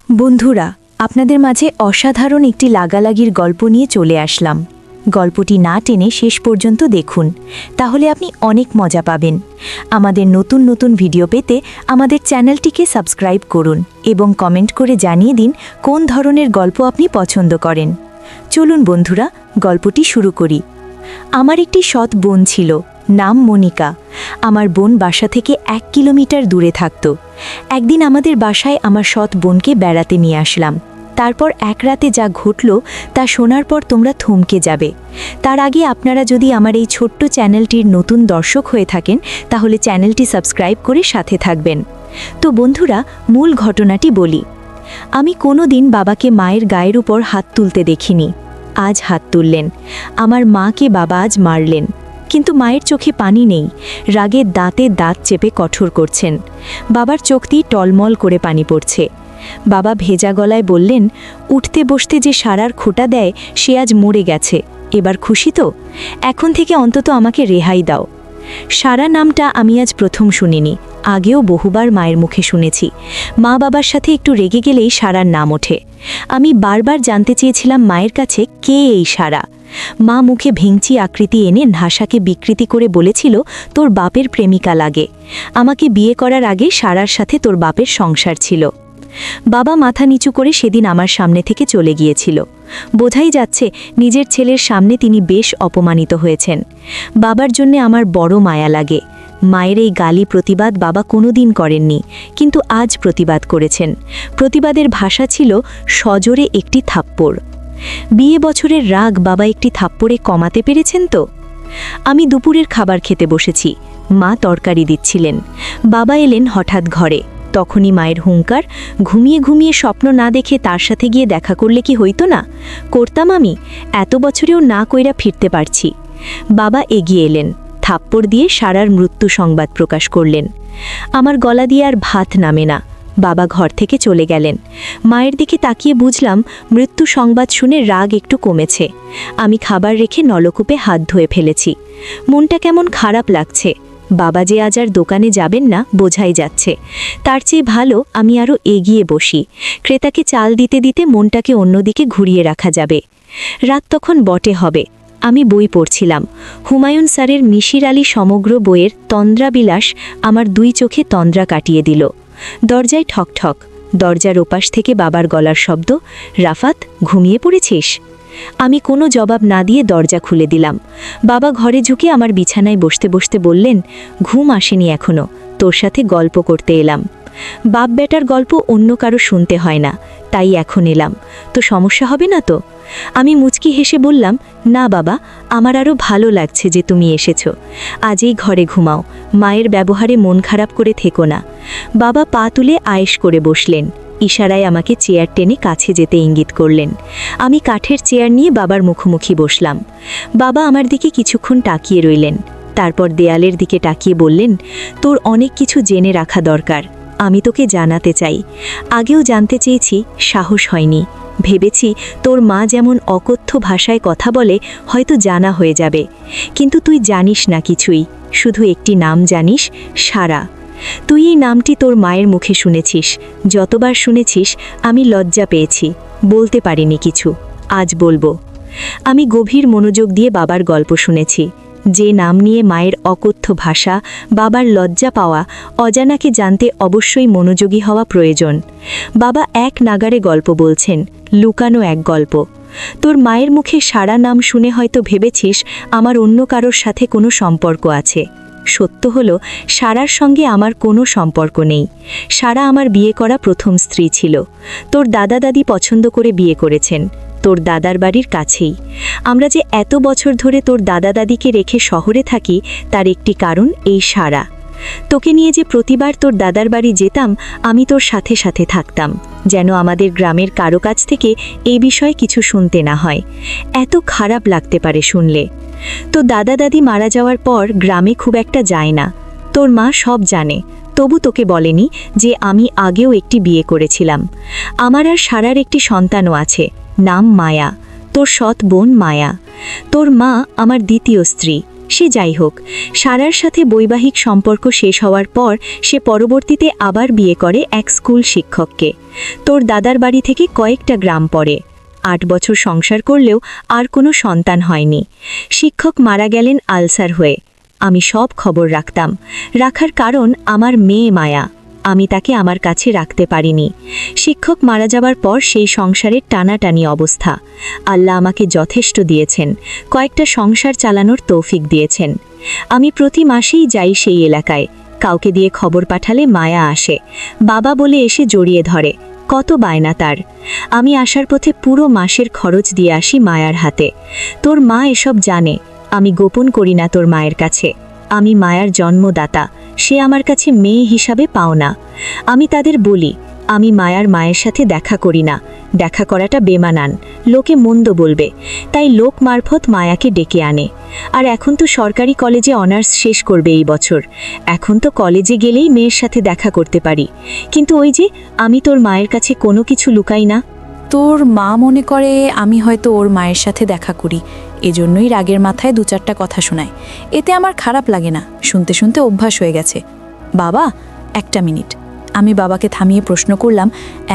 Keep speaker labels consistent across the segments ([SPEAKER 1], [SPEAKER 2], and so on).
[SPEAKER 1] বন্ধুরা, আপনাদের মাঝে অসাধারণ একটি লাগালাগির গল্প নিয়ে চলে আসলাম। গল্পটি না টেনে শেষ পর্যন্ত দেখুন, তাহলে আপনি অনেক মজা পাবেন। আমাদের নতুন নতুন ভিডিও পেতে আমাদের চ্যানেলটিকে সাবস্ক্রাইব করুন এবং কমেন্ট করে জানিয়ে দিন কোন ধরনের গল্প আপনি পছন্দ করেন। চলুন বন্ধুরা, গল্পটি শুরু করি। আমার একটি সৎ বোন ছিল, নাম মনিকা। আমার বোন বাসা থেকে 1 কিলোমিটার দূরে থাকত। একদিন আমাদের বাসায় আমার সৎ বোনকে বেড়াতে নিয়ে আসলাম। তারপর এক রাতে যা ঘটল তা শোনার পর তোমরা থমকে যাবে। তার আগে আপনারা যদি আমার এই ছোট্ট চ্যানেলটির নতুন দর্শক হয়ে থাকেন, তাহলে চ্যানেলটি সাবস্ক্রাইব করে সাথে থাকবেন। তো বন্ধুরা, মূল ঘটনাটি বলি। আমি কোনো দিন বাবাকে মায়ের গায়ের উপর হাত তুলতে দেখিনি। আজ হাত তুললেন। আমার মাকে বাবা আজ মারলেন, কিন্তু মায়ের চোখে পানি নেই। রাগে দাঁতে দাঁত চেপে কঠোর করছেন। বাবার চোখ দিয়ে টলমল করে পানি পড়ছে। বাবা ভেজা গলায় বললেন, উঠতে বসতে যে সারার খোঁটা দেয় সে আজ মরে গেছে। এবার খুশি তো? এখন থেকে অন্তত আমাকে রেহাই দাও। সারা নামটা আমি আজ প্রথম শুনিনি, আগেও বহুবার মায়ের মুখে শুনেছি। মা বাবার সাথে একটু রেগে গেলেই সারার নাম ওঠে। আমি বারবার জানতে চেয়েছিলাম মায়ের কাছে, কে এই সারা? মা মুখে ভেঙচি আকৃতি এনে ভাষাকে বিকৃতি করে বলেছিল, তোর বাপের প্রেমিকা লাগে। আমাকে বিয়ে করার আগে সারার সাথে তোর বাপের সংসার ছিল। বাবা মাথা নিচু করে সেদিন আমার সামনে থেকে চলে গিয়েছিল। বোঝাই যাচ্ছে নিজের ছেলের সামনে তিনি বেশ অপমানিত হয়েছেন। বাবার জন্য আমার বড় মায়া লাগে। মায়ের এই গালি প্রতিবাদ বাবা কোনোদিন করেননি, কিন্তু আজ প্রতিবাদ করেছেন। প্রতিবাদের ভাষা ছিল সজোরে একটি থাপ্পড়। বিয়ে বছরের রাগ বাবা একটি থাপ্পড়ে কমাতে পেরেছেন তো? আমি দুপুরের খাবার খেতে বসেছি। মা তরকারি দিচ্ছিলেন। বাবা এলেন হঠাৎ ঘরে। তখনই মায়ের হুঙ্কার, ঘুমিয়ে ঘুমিয়ে স্বপ্ন না দেখে তার সাথে গিয়ে দেখা করলে কি হইতো না? করতাম আমি, এত বছরেও না কইরা ফিরতে পারছি। বাবা এগিয়ে এলেন, থাপ্পড় দিয়ে সারার মৃত্যু সংবাদ প্রকাশ করলেন। আমার গলা দিয়ে আর ভাত নামে না। বাবা ঘর থেকে চলে গেলেন। মায়ের দিকে তাকিয়ে বুঝলাম মৃত্যু সংবাদ শুনে রাগ একটু কমেছে। আমি খাবার রেখে নলকূপে হাত ধুয়ে ফেলেছি। মনটা কেমন খারাপ লাগছে। বাবা যে আজ আর দোকানে যাবেন না বোঝাই যাচ্ছে। তার চেয়ে ভালো আমি আরও এগিয়ে বসি। ক্রেতাকে চাল দিতে দিতে মনটাকে অন্যদিকে ঘুরিয়ে রাখা যাবে। রাত তখন বটে হবে। আমি বই পড়ছিলাম। হুমায়ুন স্যারের মিশির আলী সমগ্র বইয়ের তন্দ্রাবিলাস আমার দুই চোখে তন্দ্রা কাটিয়ে দিল। দরজায় ঠকঠক। দরজার ওপাশ থেকে বাবার গলার শব্দ, রাফাত, ঘুমিয়ে পড়েছিস? আমি কোনো জবাব না দিয়ে দরজা খুলে দিলাম। বাবা ঘরে ঝুঁকে আমার বিছানায় বসতে বসতে বললেন, ঘুম আসেনি এখনো, তোর সাথে গল্প করতে এলাম। বাপ বেটার গল্প অন্য কারো শুনতে হয় না, তাই এখন এলাম। তো সমস্যা হবে না তো? আমি মুচকি হেসে বললাম, না বাবা, আমার আরও ভালো লাগছে যে তুমি এসেছো। আজই ঘরে ঘুমাও, মায়ের ব্যবহারে মন খারাপ করে থেকো না। বাবা পা তুলে আয়েশ করে বসলেন। ইশারায় আমাকে চেয়ার টেনে কাছে যেতে ইঙ্গিত করলেন। আমি কাঠের চেয়ার নিয়ে বাবার মুখোমুখি বসলাম। বাবা আমার দিকে কিছুক্ষণ তাকিয়ে রইলেন। তারপর দেয়ালের দিকে তাকিয়ে বললেন, তোর অনেক কিছু জেনে রাখা দরকার। আমি তোকে জানাতে চাই। আগেও জানতে চেয়েছি, সাহস হয়নি। ভেবেছি তোর মা যেমন অকথ্য ভাষায় কথা বলে হয়তো জানা হয়ে যাবে, কিন্তু তুই জানিস না কিছুই। শুধু একটি নাম জানিস, সারা। তুই এই নামটি তোর মায়ের মুখে শুনেছিস। যতবার শুনেছিস আমি লজ্জা পেয়েছি, বলতে পারিনি কিছু। আজ বলবো। আমি গভীর মনোযোগ দিয়ে বাবার গল্প শুনেছি। যে নাম নিয়ে মায়ের অকথ্য ভাষা, বাবার লজ্জা পাওয়া, অজানাকে জানতে অবশ্যই মনোযোগী হওয়া প্রয়োজন। বাবা এক নাগারে গল্প বলছেন, লুকানো এক গল্প। তোর মায়ের মুখে সারা নাম শুনে হয়তো ভেবেছিস আমার অন্য কারোর সাথে কোনো সম্পর্ক আছে। সত্য হলো, সারার সঙ্গে আমার কোনো সম্পর্ক নেই। সারা আমার বিয়ে করা প্রথম স্ত্রী ছিল। তোর দাদা দাদি পছন্দ করে বিয়ে করেছেন, তোর দাদার বাড়ির কাছেই। আমরা যে এত বছর ধরে তোর দাদা দাদিকে রেখে শহরে থাকি তার একটি কারণ এই সারা। তোকে নিয়ে যে প্রতিবার তোর দাদার বাড়ি যেতাম, আমি তোর সাথে সাথে থাকতাম, যেন আমাদের গ্রামের কারো কাছ থেকে এই বিষয়ে কিছু শুনতে না হয়। এত খারাপ লাগতে পারে শুনলে। তো দাদা দাদি মারা যাওয়ার পর গ্রামে খুব একটা যায় না। তোর মা সব জানে, তবু তোকে বলেনি যে আমি আগেও একটি বিয়ে করেছিলাম। আমার আর সারার একটি সন্তানও আছে, নাম মায়া। তোর সৎ বোন মায়া। তোর মা আমার দ্বিতীয় স্ত্রী। সে যাই হোক, সারার সাথে বৈবাহিক সম্পর্ক শেষ হওয়ার পর সে পরবর্তীতে আবার বিয়ে করে এক স্কুল শিক্ষককে। তোর দাদার বাড়ি থেকে কয়েকটা গ্রাম পড়ে। 8 বছর সংসার করলেও আর কোনো সন্তান হয়নি। শিক্ষক মারা গেলেন আলসার হয়ে। আমি সব খবর রাখতাম। রাখার কারণ আমার মেয়ে মায়া। আমি তাকে আমার কাছে রাখতে পারিনি। শিক্ষক মারা যাবার পর সেই সংসারের টানাটানি অবস্থা। আল্লাহ আমাকে যথেষ্ট দিয়েছেন, কয়েকটা সংসার চালানোর তৌফিক দিয়েছেন। আমি প্রতি মাসেই যাই সেই এলাকায়। কাউকে দিয়ে খবর পাঠালে মায়া আসে, বাবা বলে এসে জড়িয়ে ধরে। কত বায়না তার। আমি আসার পথে পুরো মাসের খরচ দিয়ে আসি মায়ার হাতে। তোর মা এসব জানে, আমি গোপন করি না তোর মায়ের কাছে। আমি মায়ার জন্মদাতা, সে আমার কাছে মেয়ে হিসাবে পাও না। আমি তাদের বলি, আমি মায়ার মায়ের সাথে দেখা করি না, দেখা করাটা বেমানান, লোকে মন্দ বলবে। তাই লোক মারফত মায়াকে ডেকে আনে। আর এখন তো সরকারি কলেজে অনার্স শেষ করবে এই বছর। এখন তো কলেজে গেলেই মেয়ের সাথে দেখা করতে পারি। কিন্তু ওই যে, আমি তোর মায়ের কাছে কোনো কিছু লুকাই না।
[SPEAKER 2] তোর মা মনে করে আমি হয়তো ওর মায়ের সাথে দেখা করি, এজন্যই রাগের মাথায় 2-4টা কথা শোনায়। এতে আমার খারাপ লাগে না, শুনতে শুনতে অভ্যাস হয়ে গেছে। বাবা, 1 মিনিট। আমি বাবাকে থামিয়ে প্রশ্ন করলাম,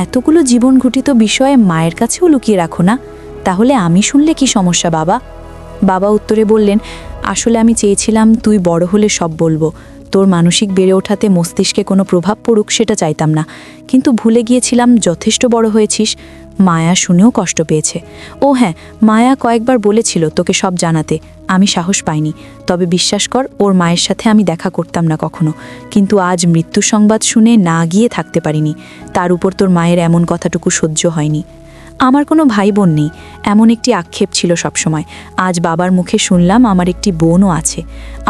[SPEAKER 2] এতগুলো জীবন ঘটিত বিষয়ে মায়ের কাছেও লুকিয়ে রাখো না? তাহলে আমি শুনলে কি সমস্যা বাবা? বাবা উত্তরে বললেন, আসলে আমি চেয়েছিলাম তুই বড় হলে সব বলবো। তোর মানসিক বেড়ে ওঠাতে মস্তিষ্কে কোনো প্রভাব পড়ুক সেটা চাইতাম না, কিন্তু ভুলে গিয়েছিলাম যথেষ্ট বড় হয়েছিস। মায়া শুনেও কষ্ট পেয়েছে। ও হ্যাঁ, মায়া কয়েকবার বলেছিল তোকে সব জানাতে, আমি সাহস পাইনি। তবে বিশ্বাস কর, ওর মায়ের সাথে আমি দেখা করতাম না কখনো। কিন্তু আজ মৃত্যু সংবাদ শুনে না গিয়ে থাকতে পারিনি। তার উপর তোর মায়ের এমন কথাটুকু সহ্য হয়নি। আমার কোনো ভাই বোন নেই, এমন একটি আক্ষেপ ছিল সবসময়। আজ বাবার মুখে শুনলাম আমার একটি বোনও আছে,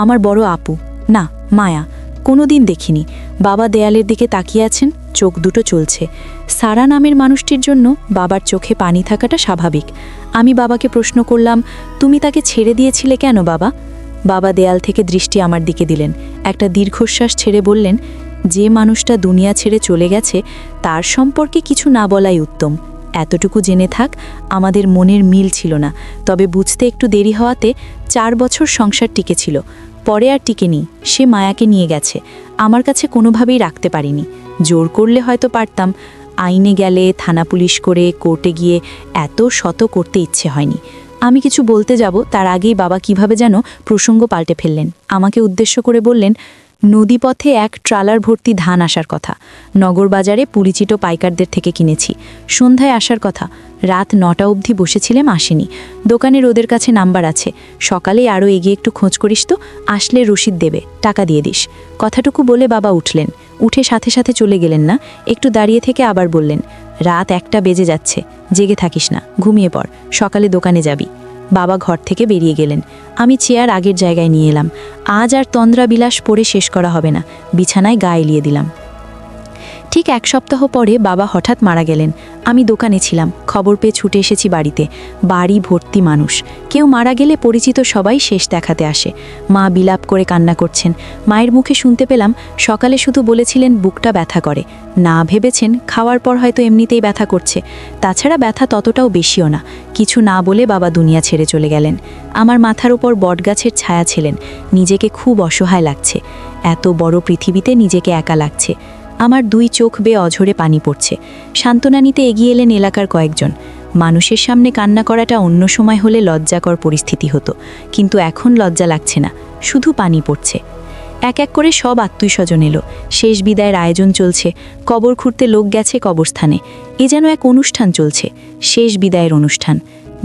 [SPEAKER 2] আমার বড় আপু, না মায়া। কোনোদিন দেখিনি। বাবা দেয়ালের দিকে তাকিয়ে আছেন, চোখ দুটো চলছে। সারা নামের মানুষটির জন্য বাবার চোখে পানি থাকাটা স্বাভাবিক। আমি বাবাকে প্রশ্ন করলাম, তুমি তাকে ছেড়ে দিয়েছিলে কেন বাবা? বাবা দেয়াল থেকে দৃষ্টি আমার দিকে দিলেন, একটা দীর্ঘশ্বাস ছেড়ে বললেন, যে মানুষটা দুনিয়া ছেড়ে চলে গেছে তার সম্পর্কে কিছু না বলাই উত্তম। এতটুকু জেনে থাক, আমাদের মনের মিল ছিল না, তবে বুঝতে একটু দেরি হওয়াতে 4 বছর সংসার টিকেছিল। পরে আর টিকেনি, সে মায়াকে নিয়ে গেছে। আমার কাছে কোনোভাবেই রাখতে পারিনি। জোর করলে হয়তো পারতাম, আইনে গেলে, থানা পুলিশ করে, কোর্টে গিয়ে এত শত করতে ইচ্ছে হয়নি। আমি কিছু বলতে যাব তার আগেই বাবা কিভাবে যেন প্রসঙ্গ পাল্টে ফেললেন। আমাকে উদ্দেশ্য করে বললেন, নদীপথে এক ট্রালার ভর্তি ধান আসার কথা। নগর বাজারে পরিচিত পাইকারদের থেকে কিনেছি। সন্ধ্যায় আসার কথা, রাত 9টা অবধি বসেছিলাম, আসেনি। দোকানের ওদের কাছে নাম্বার আছে, সকালে আরও এগিয়ে একটু খোঁজ করিস তো, আসলে রসিদ দেবে, টাকা দিয়ে দিস। কথাটুকু বলে বাবা উঠলেন। উঠে সাথে সাথে চলে গেলেন না, একটু দাঁড়িয়ে থেকে আবার বললেন, রাত 1টা বেজে যাচ্ছে, জেগে থাকিস না, ঘুমিয়ে পড়, সকালে দোকানে যাবি। বাবা ঘর থেকে বেরিয়ে গেলেন। আমি চেয়ার আগের জায়গায় নিয়ে এলাম। আজ আর তন্দ্রাবিলাস পড়ে শেষ করা হবে না, বিছানায় গা এলিয়ে দিলাম। ঠিক 1 সপ্তাহ পরে বাবা হঠাৎ মারা গেলেন। আমি দোকানে ছিলাম, খবর পেয়ে ছুটে এসেছি বাড়িতে। বাড়ি ভর্তি মানুষ। কেউ মারা গেলে পরিচিত সবাই শেষ দেখাতে আসে। মা বিলাপ করে কান্না করছেন। মায়ের মুখে শুনতে পেলাম, সকালে শুধু বলেছিলেন বুকটা ব্যথা করে, না ভেবেছেন খাওয়ার পর হয়তো এমনিতেই ব্যথা করছে। তাছাড়া ব্যথা ততটাও বেশিও না। কিছু না বলে বাবা দুনিয়া ছেড়ে চলে গেলেন। আমার মাথার উপর বটগাছের ছায়া ছিলেন। নিজেকে খুব অসহায় লাগছে। এত বড় পৃথিবীতে নিজেকে একা লাগছে। আমার 2 চোখ বেয়ে অঝরে পানি পড়ছে। সান্ত্বনা নিতে এগিয়ে এলেন এলাকার কয়েকজন। মানুষের সামনে কান্না করাটা অন্য সময় হলে লজ্জাকর পরিস্থিতি হতো, কিন্তু এখন লজ্জা লাগছে না, শুধু পানি পড়ছে। এক এক করে সব আত্মীয়স্বজন এলো। শেষ বিদায়ের আয়োজন চলছে। কবর খুঁড়তে লোক গেছে কবরস্থানে। এ যেন এক অনুষ্ঠান চলছে, শেষ বিদায়ের অনুষ্ঠান।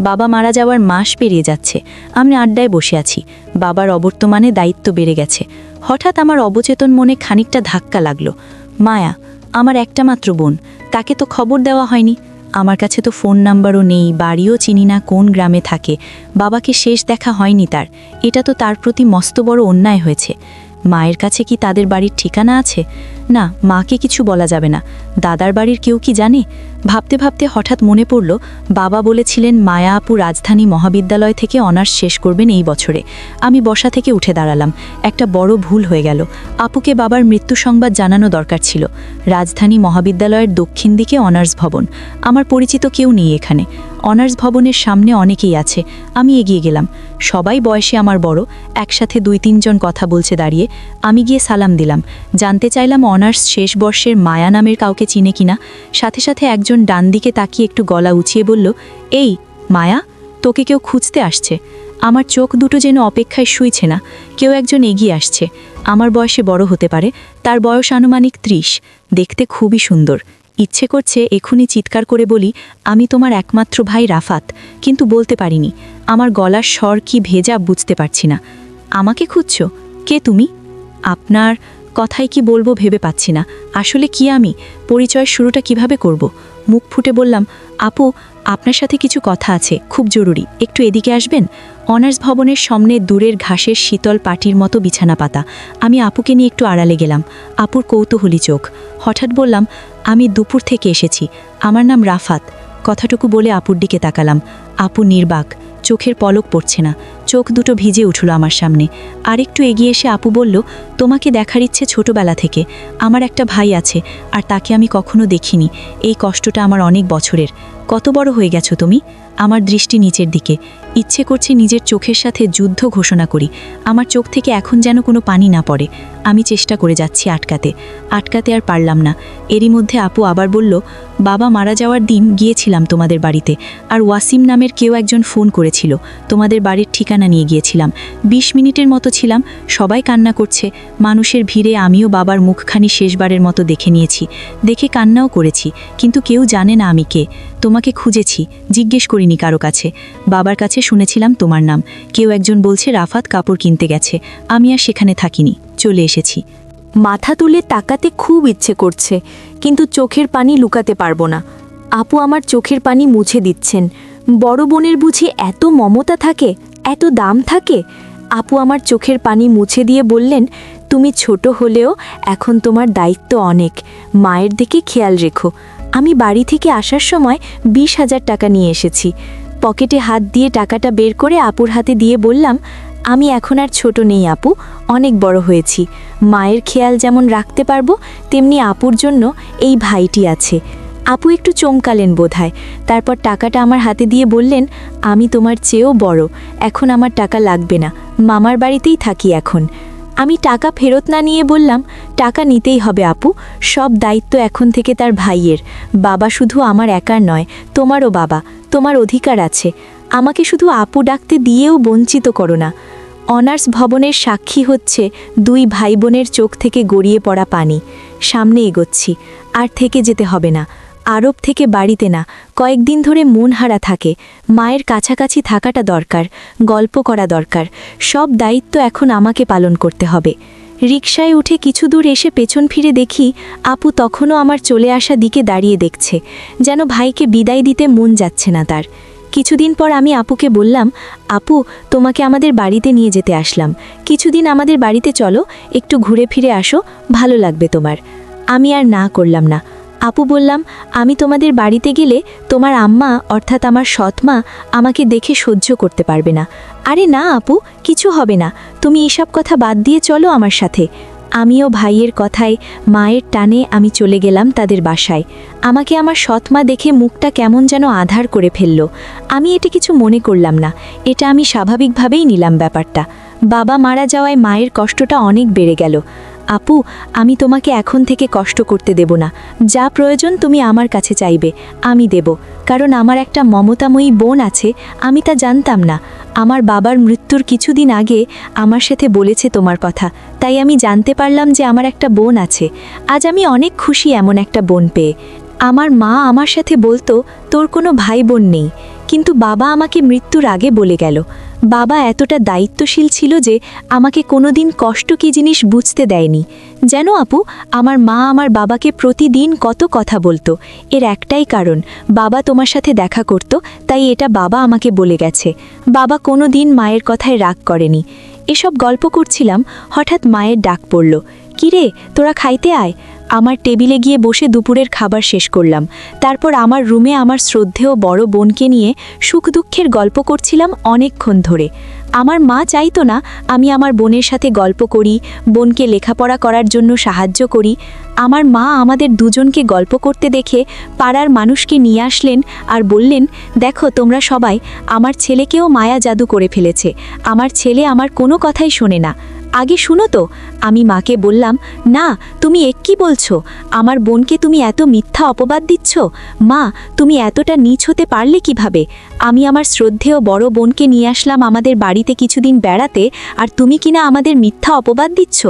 [SPEAKER 2] বাবা মারা যাওয়ার মাস পেরিয়ে যাচ্ছে। আমি আড্ডায় বসে আছি। বাবার অবর্তমানে দায়িত্ব বেড়ে গেছে। হঠাৎ আমার অবচেতন মনে খানিকটা ধাক্কা লাগলো। মায়া, আমার একটা মাত্র বোন, তাকে তো খবর দেওয়া হয়নি। আমার কাছে তো ফোন নাম্বারও নেই, বাড়িও চিনি না কোন গ্রামে থাকে। বাবাকে শেষ দেখা হয়নি তার। এটা তো তার প্রতি মস্ত বড় অন্যায় হয়েছে। মায়ের কাছে কি তাদের বাড়ির ঠিকানা আছে? না, মাকে কিছু বলা যাবে না। দাদার বাড়ির কেউ কি জানে? ভাবতে ভাবতে হঠাৎ মনে পড়ল, বাবা বলেছিলেন মায়া আপু রাজধানী মহাবিদ্যালয় থেকে অনার্স শেষ করবেন এই বছরে। আমি বসা থেকে উঠে দাঁড়ালাম। একটা বড় ভুল হয়ে গেল। আপুকে বাবার মৃত্যু সংবাদ জানানো দরকার ছিল। রাজধানী মহাবিদ্যালয়ের দক্ষিণ দিকে অনার্স ভবন। আমার পরিচিত কেউ নেই এখানে। অনার্স ভবনের সামনে অনেকেই আছে। আমি এগিয়ে গেলাম। সবাই বয়সে আমার বড়, একসাথে 2-3 জন কথা বলছে দাঁড়িয়ে। আমি গিয়ে সালাম দিলাম। জানতে চাইলাম অনার্স শেষ বর্ষের মায়া নামের কাউকে চিনে কিনা। সাথে সাথে একজন ডান দিকে তাকিয়ে একটু গলা উঁচিয়ে বলল, এই মায়া, তোকে কেউ খুঁজতে আসছে। আমার চোখ দুটো যেন অপেক্ষায় শুইছে না। কেউ একজন এগিয়ে আসছে। আমার বয়সে বড় হতে পারে, তার বয়স আনুমানিক 30, দেখতে খুবই সুন্দর। ইচ্ছে করছে এখনই চিৎকার করে বলি, আমি তোমার একমাত্র ভাই রাফাত, কিন্তু বলতে পারিনি। আমার গলার স্বর কি ভেজা বুঝতে পারছি না। আমাকে খুঁজছো? কে তুমি? আপনার কথাই কি বলবো ভেবে পাচ্ছি না। আসলে কি আমি? পরিচয়ের শুরুটা কিভাবে করব? মুখ ফুটে বললাম, আপু, আপনার সাথে কিছু কথা আছে, খুব জরুরি, একটু এদিকে আসবেন। অনার্স ভবনের সামনে দূরের ঘাসের শীতল পাটির মতো বিছানা পাতা। আমি আপুকে নিয়ে একটু আড়ালে গেলাম। আপুর কৌতূহলী চোখ। হঠাৎ বললাম, আমি দুপুর থেকে এসেছি, আমার নাম রাফাত। কথাটুকু বলে আপুর দিকে তাকালাম। আপু নির্বাক, চোখের পলক পড়ছে না, চোখ দুটো ভিজে উঠল আমার সামনে। আরেকটু এগিয়ে এসে আপু বলল, তোমাকে দেখার ইচ্ছে ছোটবেলা থেকে। আমার একটা ভাই আছে, আর তাকে আমি কখনো দেখিনি। এই কষ্টটা আমার অনেক বছরের। কত বড় হয়ে গেছো তুমি? আমার দৃষ্টি নিচের দিকে। ইচ্ছে করছে নিজের চোখের সাথে যুদ্ধ ঘোষণা করি। আমার চোখ থেকে এখন যেন কোনো পানি না পড়ে। আমি চেষ্টা করে যাচ্ছি আটকাতে আর পারলাম না। এরই মধ্যে আপু আবার বলল, বাবা মারা যাওয়ার দিন গিয়েছিলাম তোমাদের বাড়িতে, আর ওয়াসিম নামের কেউ একজন ফোন করেছিল। তোমাদের বাড়ির ঠিকানা নিয়ে গিয়েছিলাম। 20 মিনিটের মতো ছিলাম, সবাই কান্না করছে। মানুষের ভিড়ে আমিও বাবার মুখখানি শেষবারের মতো দেখে নিয়েছি, দেখে কান্নাও করেছি, কিন্তু কেউ জানে না আমি কে। তোমাকে খুঁজেছি, জিজ্ঞেস করিনি কারো কাছে। বাবার কাছে শুনেছিলাম তোমার নাম। কেউ একজন বলছে রাফাত কাপড় কিনতে গেছে। আমি আর সেখানে থাকিনি, চলে এসেছি।
[SPEAKER 1] মাথা তুলে তাকাতে খুব ইচ্ছে করছে, কিন্তু চোখের পানি লুকাতে পারবো না। আপু আমার চোখের পানি মুছে দিচ্ছেন। বড় বোনের বুঝি এত মমতা থাকে, এত দাম থাকে? আপু আমার চোখের পানি মুছে দিয়ে বললেন, তুমি ছোট হলেও এখন তোমার দায়িত্ব অনেক। মায়ের দিকে খেয়াল রেখো। আমি বাড়ি থেকে আসার সময় 20,000 টাকা নিয়ে এসেছি। পকেটে হাত দিয়ে টাকাটা বের করে আপুর হাতে দিয়ে বললাম, আমি এখন আর ছোট নেই আপু, অনেক বড় হয়েছি। মায়ের খেয়াল যেমন রাখতে পারবো, তেমনি আপুর জন্য এই ভাইটি আছে। আপু একটু চমকালেন বোধহয়। তারপর টাকাটা আমার হাতে দিয়ে বললেন, আমি তোমার চেয়েও বড়, এখন আমার টাকা লাগবে না, মামার বাড়িতেই থাকি এখন। আমি টাকা ফেরত না নিয়ে বললাম, টাকা নিতেই হবে আপু, সব দায়িত্ব এখন থেকে তার ভাইয়ের। বাবা শুধু আমার একার নয়, তোমারও বাবা, তোমার অধিকার আছে। আমাকে শুধু আপু ডাকতে দিয়েও বঞ্চিত করো না। অনার্স ভবনের সাক্ষী হচ্ছে 2 ভাই বোনের চোখ থেকে গড়িয়ে পড়া পানি। সামনে এগোচ্ছি, আর থেকে যেতে হবে না। আরব থেকে বাড়িতে না, কয়েকদিন ধরে মন হারা থাকে। মায়ের কাছাকাছি থাকাটা দরকার, গল্প করা দরকার। সব দায়িত্ব এখন আমাকে পালন করতে হবে। রিকশায় উঠে কিছু দূর এসে পেছন ফিরে দেখি আপু তখনও আমার চলে আসা দিকে দাঁড়িয়ে দেখছে, যেন ভাইকে বিদায় দিতে মন যাচ্ছে না তার। কিছুদিন পর আমি আপুকে বললাম, আপু, তোমাকে আমাদের বাড়িতে নিয়ে যেতে আসলাম, কিছুদিন আমাদের বাড়িতে চলো, একটু ঘুরে ফিরে আসো, ভালো লাগবে তোমার। আমি আর না করলাম না। আপু বললাম, আমি তোমাদের বাড়িতে গেলে তোমার আম্মা অর্থাৎ আমার সৎমা আমাকে দেখে সহ্য করতে পারবে না। আরে না আপু, কিছু হবে না, তুমি এসব কথা বাদ দিয়ে চলো আমার সাথে। আমিও ভাইয়ের কথায় মায়ের টানে আমি চলে গেলাম তাদের বাসায়। আমাকে আমার সৎমা দেখে মুখটা কেমন যেন আধার করে ফেলল। আমি এটা কিছু মনে করলাম না, এটা আমি স্বাভাবিকভাবেই নিলাম ব্যাপারটা। বাবা মারা যাওয়ায় মায়ের কষ্টটা অনেক বেড়ে গেল। আপু, আমি তোমাকে এখন থেকে কষ্ট করতে দেব না। যা প্রয়োজন তুমি আমার কাছে চাইবে, আমি দেব। কারণ আমার একটা মমতাময়ী বোন আছে, আমি তা জানতাম না। আমার বাবার মৃত্যুর কিছুদিন আগে আমার সাথে বলেছে তোমার কথা, তাই আমি জানতে পারলাম যে আমার একটা বোন আছে। আজ আমি অনেক খুশি এমন একটা বোন পেয়ে। আমার মা আমার সাথে বলতো, তোর কোনো ভাই বোন নেই, কিন্তু বাবা আমাকে মৃত্যুর আগে বলে গেল। বাবা এতটা দায়িত্বশীল ছিল যে আমাকে কোনোদিন কষ্ট কী জিনিস বুঝতে দেয়নি। যেন আপু, আমার মা আমার বাবাকে প্রতিদিন কত কথা বলতো। এর একটাই কারণ, বাবা তোমার সাথে দেখা করত, তাই এটা বাবা আমাকে বলে গেছে। বাবা কোনো দিন মায়ের কথায় রাগ করেনি। এসব গল্প করছিলাম, হঠাৎ মায়ের ডাক পড়ল, কিরে তোরা খাইতে আয়। আমার টেবিলে গিয়ে বসে দুপুরের খাবার শেষ করলাম। তারপর আমার রুমে আমার শ্রদ্ধেয় বড় বোনকে নিয়ে সুখ দুঃখের গল্প করছিলাম অনেকক্ষণ ধরে। আমার মা চাইতো না আমি আমার বোনের সাথে গল্প করি, বোনকে লেখাপড়া করার জন্য সাহায্য করি। আমার মা আমাদের দুজনকে গল্প করতে দেখে পাড়ার মানুষকে নিয়ে আসলেন আর বললেন, দেখো তোমরা সবাই, আমার ছেলেকেও মায়া জাদু করে ফেলেছে। আমার ছেলে আমার কোনো কথাই শোনে না। আগে শুনো তো। আমি মাকে বললাম, না তুমি কি বলছো? আমার বোনকে তুমি এত মিথ্যা অপবাদ দিচ্ছ? মা, তুমি এতটা নীচ হতে পারলে কিভাবে? আমি আমার শ্রদ্ধেয় বড় বোনকে নিয়ে আসলাম আমাদের বাড়িতে কিছুদিন বেড়াতে, আর তুমি কিনা আমাদের মিথ্যা অপবাদ দিচ্ছ?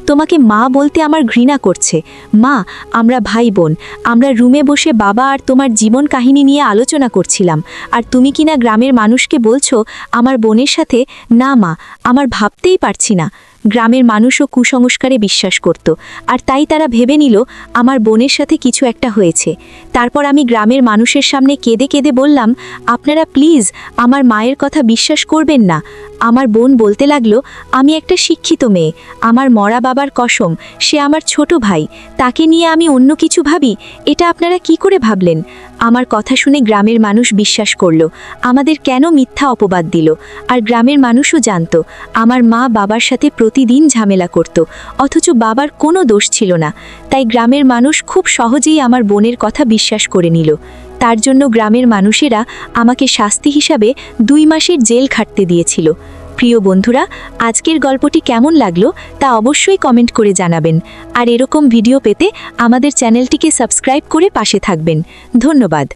[SPEAKER 1] তোমাকে মা বলতে আমার ঘৃণা করছে। মা, আমরা ভাই বোন, আমরা রুমে বসে বাবা আর তোমার জীবন কাহিনী নিয়ে আলোচনা করছিলাম, আর তুমি কিনা গ্রামের মানুষকে বলছো আমার বোনের সাথে? না মা, আমার ভাবতেই পারছি না। গ্রামের মানুষও কুসংস্কারে বিশ্বাস করত, আর তাই তারা ভেবে নিল আমার বোনের সাথে কিছু একটা হয়েছে। তারপর আমি গ্রামের মানুষের সামনে কেঁদে কেঁদে বললাম, আপনারা প্লিজ আমার মায়ের কথা বিশ্বাস করবেন না। আমার বোন বলতে লাগলো, আমি একটা শিক্ষিত মেয়ে, আমার মরা বাবার কসম, সে আমার ছোট ভাই, তাকে নিয়ে আমি অন্য কিছু ভাবি? এটা আপনারা কি করে ভাবলেন? আমার কথা শুনে গ্রামের মানুষ বিশ্বাস করলো আমাদের কেন মিথ্যা অপবাদ দিল। আর গ্রামের মানুষও জানতো আমার মা বাবার সাথে প্রতিদিন ঝামেলা করত, অথচ বাবার কোনো দোষ ছিল না। তাই গ্রামের মানুষ খুব সহজেই আমার বোনের কথা বিশ্বাস করে নিল। তার জন্য গ্রামের মানুষেরা আমাকে শাস্তি হিসাবে 2 মাসের জেল খাটতে দিয়েছিল। প্রিয় বন্ধুরা, আজকের গল্পটি কেমন লাগলো তা অবশ্যই কমেন্ট করে জানাবেন। আর এরকম ভিডিও পেতে আমাদের চ্যানেলটিকে সাবস্ক্রাইব করে পাশে থাকবেন। ধন্যবাদ।